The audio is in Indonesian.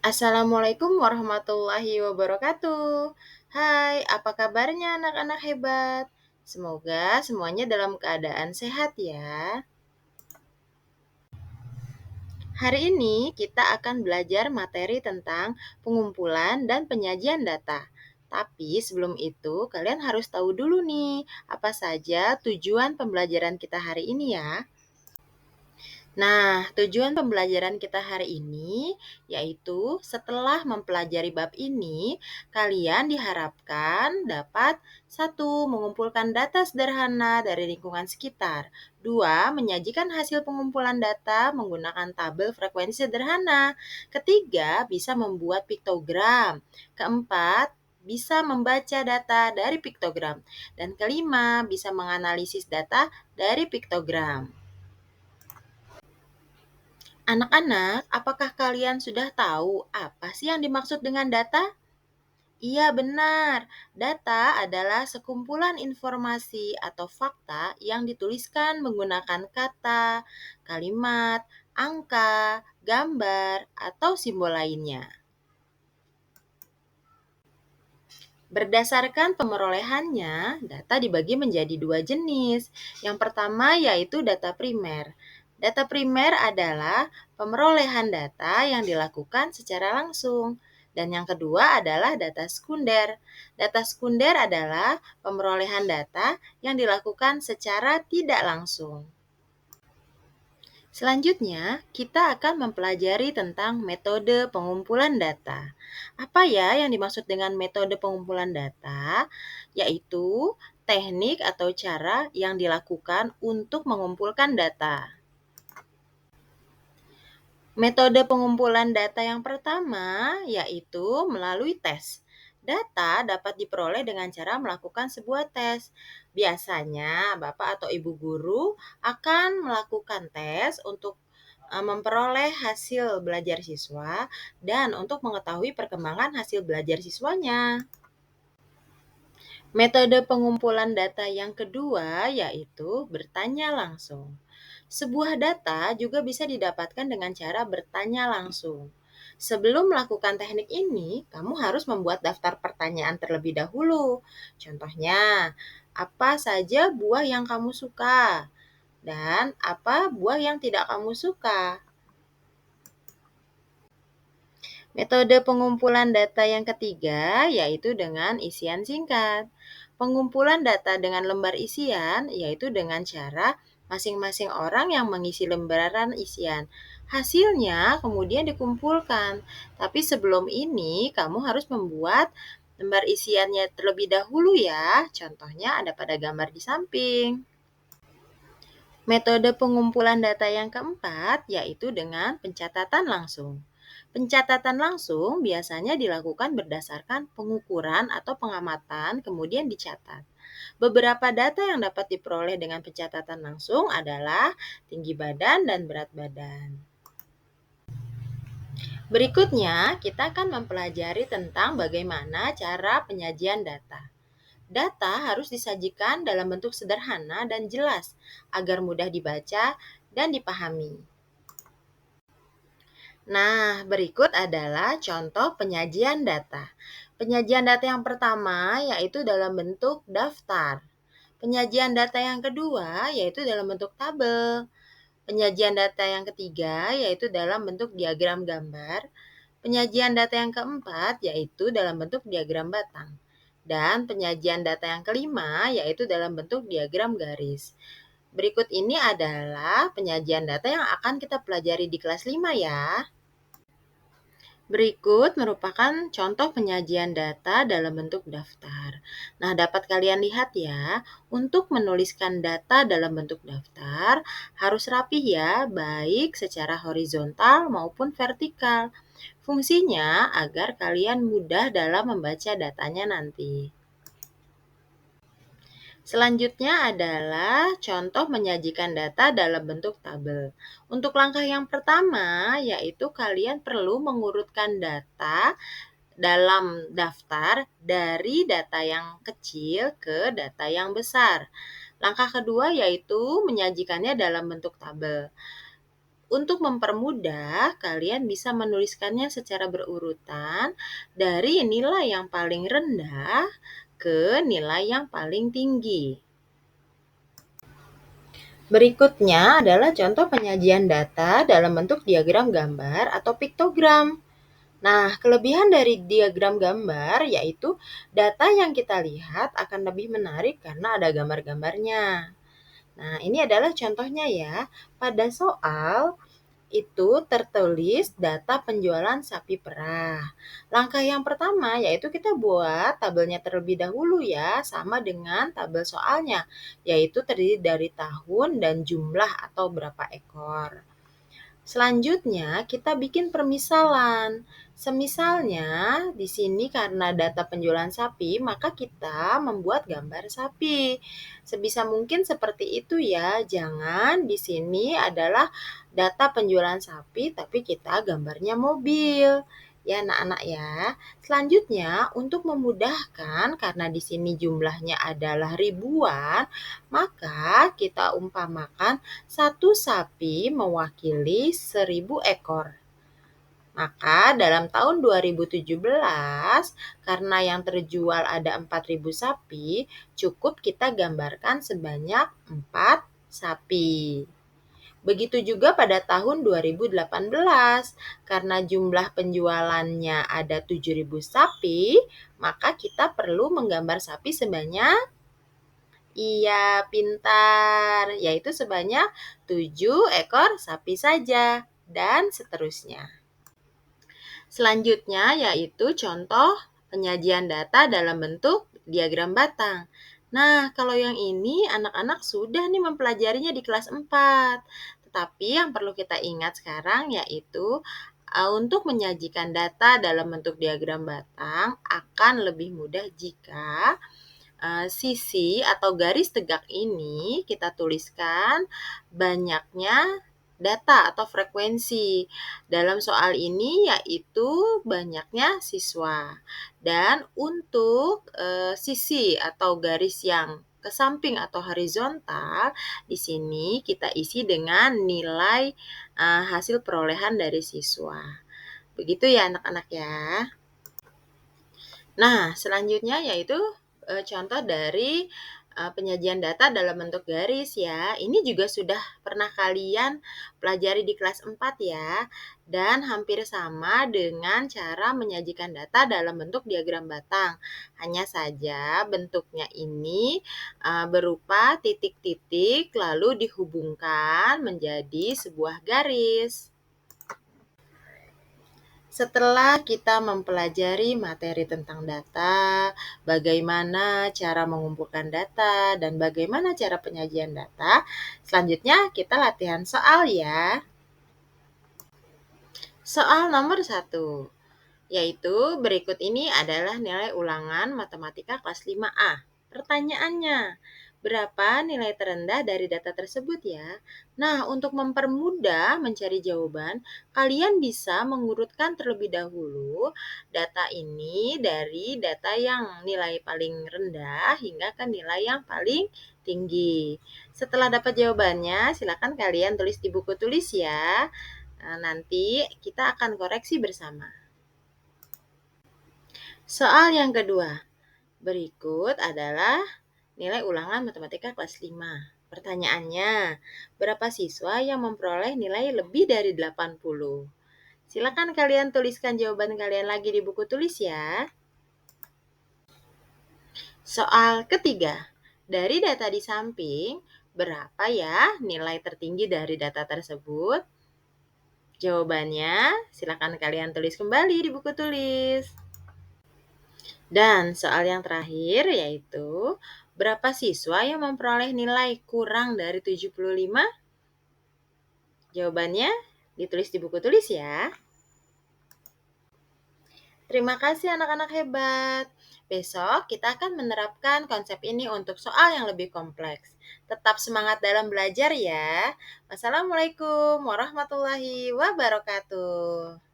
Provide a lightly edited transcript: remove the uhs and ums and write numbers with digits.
Assalamualaikum warahmatullahi wabarakatuh. Hai, apa kabarnya anak-anak hebat? Semoga semuanya dalam keadaan sehat ya. Hari ini kita akan belajar materi tentang pengumpulan dan penyajian data. Tapi sebelum itu, kalian harus tahu dulu nih, apa saja tujuan pembelajaran kita hari ini ya. Nah, tujuan pembelajaran kita hari ini yaitu setelah mempelajari bab ini, kalian diharapkan dapat satu, mengumpulkan data sederhana dari lingkungan sekitar. Dua, menyajikan hasil pengumpulan data menggunakan tabel frekuensi sederhana. Ketiga, bisa membuat piktogram. Keempat, bisa membaca data dari piktogram. Dan kelima, bisa menganalisis data dari piktogram. Anak-anak, apakah kalian sudah tahu apa sih yang dimaksud dengan data? Iya, benar. Data adalah sekumpulan informasi atau fakta yang dituliskan menggunakan kata, kalimat, angka, gambar, atau simbol lainnya. Berdasarkan pemerolehannya, data dibagi menjadi dua jenis. Yang pertama yaitu data primer. Data primer adalah pemerolehan data yang dilakukan secara langsung. Dan yang kedua adalah data sekunder. Data sekunder adalah pemerolehan data yang dilakukan secara tidak langsung. Selanjutnya, kita akan mempelajari tentang metode pengumpulan data. Apa ya yang dimaksud dengan metode pengumpulan data? Yaitu teknik atau cara yang dilakukan untuk mengumpulkan data. Metode pengumpulan data yang pertama yaitu melalui tes. Data dapat diperoleh dengan cara melakukan sebuah tes. Biasanya, Bapak atau Ibu guru akan melakukan tes untuk memperoleh hasil belajar siswa dan untuk mengetahui perkembangan hasil belajar siswanya. Metode pengumpulan data yang kedua yaitu bertanya langsung. Sebuah data juga bisa didapatkan dengan cara bertanya langsung. Sebelum melakukan teknik ini, kamu harus membuat daftar pertanyaan terlebih dahulu. Contohnya, apa saja buah yang kamu suka? Dan apa buah yang tidak kamu suka? Metode pengumpulan data yang ketiga yaitu dengan isian singkat. Pengumpulan data dengan lembar isian yaitu dengan cara masing-masing orang yang mengisi lembaran isian. Hasilnya kemudian dikumpulkan. Tapi sebelum ini kamu harus membuat lembar isiannya terlebih dahulu ya. Contohnya ada pada gambar di samping. Metode pengumpulan data yang keempat yaitu dengan pencatatan langsung. Pencatatan langsung biasanya dilakukan berdasarkan pengukuran atau pengamatan kemudian dicatat. Beberapa data yang dapat diperoleh dengan pencatatan langsung adalah tinggi badan dan berat badan. Berikutnya, kita akan mempelajari tentang bagaimana cara penyajian data. Data harus disajikan dalam bentuk sederhana dan jelas agar mudah dibaca dan dipahami. Nah, berikut adalah contoh penyajian data. Penyajian data yang pertama yaitu dalam bentuk daftar. Penyajian data yang kedua yaitu dalam bentuk tabel. Penyajian data yang ketiga yaitu dalam bentuk diagram gambar. Penyajian data yang keempat yaitu dalam bentuk diagram batang. Dan penyajian data yang kelima yaitu dalam bentuk diagram garis. Berikut ini adalah penyajian data yang akan kita pelajari di kelas 5 ya. Berikut merupakan contoh penyajian data dalam bentuk daftar. Nah, dapat kalian lihat ya, untuk menuliskan data dalam bentuk daftar harus rapih ya, baik secara horizontal maupun vertikal. Fungsinya agar kalian mudah dalam membaca datanya nanti. Selanjutnya adalah contoh menyajikan data dalam bentuk tabel. Untuk langkah yang pertama, yaitu kalian perlu mengurutkan data dalam daftar dari data yang kecil ke data yang besar. Langkah kedua yaitu menyajikannya dalam bentuk tabel. Untuk mempermudah, kalian bisa menuliskannya secara berurutan dari nilai yang paling rendah ke nilai yang paling tinggi. Berikutnya adalah contoh penyajian data dalam bentuk diagram gambar atau piktogram. Nah, kelebihan dari diagram gambar yaitu data yang kita lihat akan lebih menarik karena ada gambar-gambarnya. Nah, ini adalah contohnya ya. Pada soal itu tertulis data penjualan sapi perah. Langkah yang pertama yaitu kita buat tabelnya terlebih dahulu ya, sama dengan tabel soalnya, yaitu terdiri dari tahun dan jumlah atau berapa ekor. Selanjutnya, kita bikin permisalan. Semisalnya, di sini karena data penjualan sapi, maka kita membuat gambar sapi. Sebisa mungkin seperti itu ya. Jangan di sini adalah data penjualan sapi, tapi kita gambarnya mobil. Ya, anak-anak ya. Selanjutnya, untuk memudahkan karena di sini jumlahnya adalah ribuan, maka kita umpamakan satu sapi mewakili 1.000 ekor. Maka dalam tahun 2017, karena yang terjual ada 4.000 sapi, cukup kita gambarkan sebanyak 4 sapi. Begitu juga pada tahun 2018, karena jumlah penjualannya ada 7.000 sapi, maka kita perlu menggambar sapi sebanyak Iya, pintar. Yaitu sebanyak 7 ekor sapi saja, dan seterusnya. Selanjutnya yaitu contoh penyajian data dalam bentuk diagram batang. Nah, kalau yang ini anak-anak sudah nih mempelajarinya di kelas 4. Tetapi yang perlu kita ingat sekarang yaitu untuk menyajikan data dalam bentuk diagram batang akan lebih mudah jika sisi atau garis tegak ini kita tuliskan banyaknya data atau frekuensi. Dalam soal ini yaitu banyaknya siswa. Dan untuk sisi atau garis yang ke samping atau horizontal, di sini kita isi dengan nilai hasil perolehan dari siswa. Begitu ya anak-anak ya. Nah, selanjutnya yaitu contoh dari penyajian data dalam bentuk garis ya. Ini juga sudah pernah kalian pelajari di kelas 4 ya. Dan hampir sama dengan cara menyajikan data dalam bentuk diagram batang. Hanya saja bentuknya ini berupa titik-titik lalu dihubungkan menjadi sebuah garis. Setelah kita mempelajari materi tentang data, bagaimana cara mengumpulkan data, dan bagaimana cara penyajian data, selanjutnya kita latihan soal ya. Soal nomor 1, yaitu berikut ini adalah nilai ulangan matematika kelas 5A. Pertanyaannya, berapa nilai terendah dari data tersebut ya? Nah, untuk mempermudah mencari jawaban, kalian bisa mengurutkan terlebih dahulu data ini dari data yang nilai paling rendah hingga ke nilai yang paling tinggi. Setelah dapat jawabannya, silakan kalian tulis di buku tulis ya. Nah, nanti kita akan koreksi bersama. Soal yang kedua. Berikut adalah nilai ulangan matematika kelas 5. Pertanyaannya, berapa siswa yang memperoleh nilai lebih dari 80? Silakan kalian tuliskan jawaban kalian lagi di buku tulis ya. Soal ketiga, dari data di samping, berapa ya nilai tertinggi dari data tersebut? Jawabannya, silakan kalian tulis kembali di buku tulis. Dan soal yang terakhir yaitu, berapa siswa yang memperoleh nilai kurang dari 75? Jawabannya ditulis di buku tulis ya. Terima kasih anak-anak hebat. Besok kita akan menerapkan konsep ini untuk soal yang lebih kompleks. Tetap semangat dalam belajar ya. Wassalamualaikum warahmatullahi wabarakatuh.